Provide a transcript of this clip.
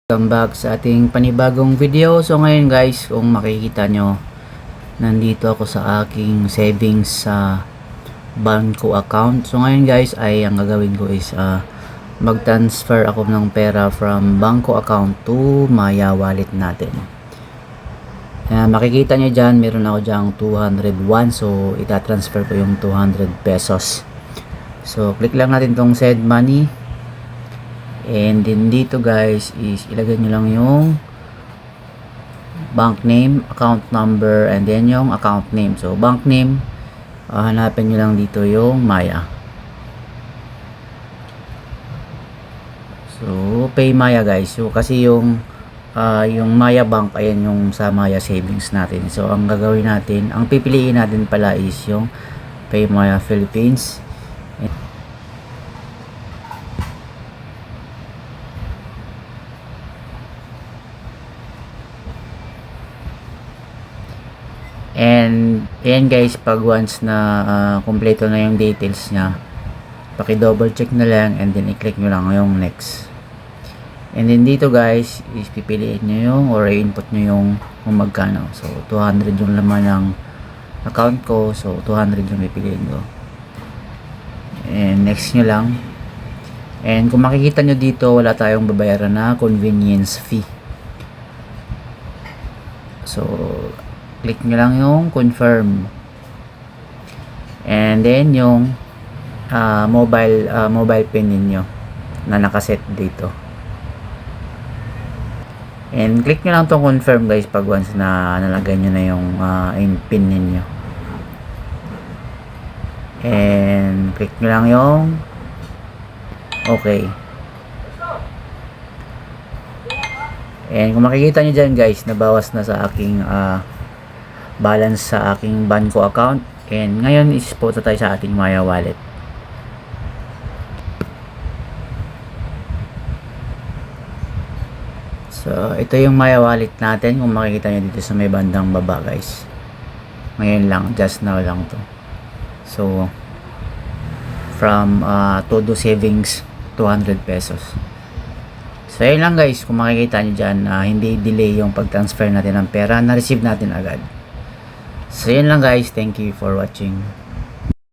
Welcome back sa ating panibagong video. So ngayon guys, kung makikita nyo, nandito ako sa aking savings sa Banco account. So ngayon guys, ay ang gagawin ko is mag-transfer ako ng pera from Banco account to Maya wallet natin. Makikita nyo dyan, meron ako dyan 201. So itatransfer ko yung 200 pesos. So click lang natin tong send money. And then dito guys is ilagay nyo lang yung bank name, account number, and then yung account name. So bank name, hanapin nyo lang dito yung Maya. So pay Maya guys. So kasi yung Maya Bank, ayan yung sa Maya savings natin. So ang gagawin natin, ang pipiliin natin pala is yung Pay Maya Philippines. And ayan guys, pag once na kompleto na yung details nya, paki-double check na lang and then i-click nyo lang yung next. And then dito guys, is pipiliin nyo yung or i-input nyo yung kung magkano. So 200 yung laman ng account ko, so 200 yung pipiliin ko. And next nyo lang. And kung makikita nyo dito, wala tayong babayaran na convenience fee. So click nyo lang yung confirm, and then yung mobile pin ninyo na nakaset dito, and click nyo lang tong confirm guys pag once na nalagay nyo na yung pin ninyo, and click nyo lang yung okay. And kung makikita nyo dyan guys, nabawas na sa aking balance sa aking Banco account. And ngayon is punta tayo sa ating Maya wallet. So ito yung Maya wallet natin, kung makikita nyo dito sa may bandang baba guys. Ngayon lang, just now lang to. So from todo savings 200 pesos. So yun lang guys, kung makikita nyo dyan, hindi delay yung pag-transfer natin ng pera, na-receive natin agad. So yun lang guys, thank you for watching.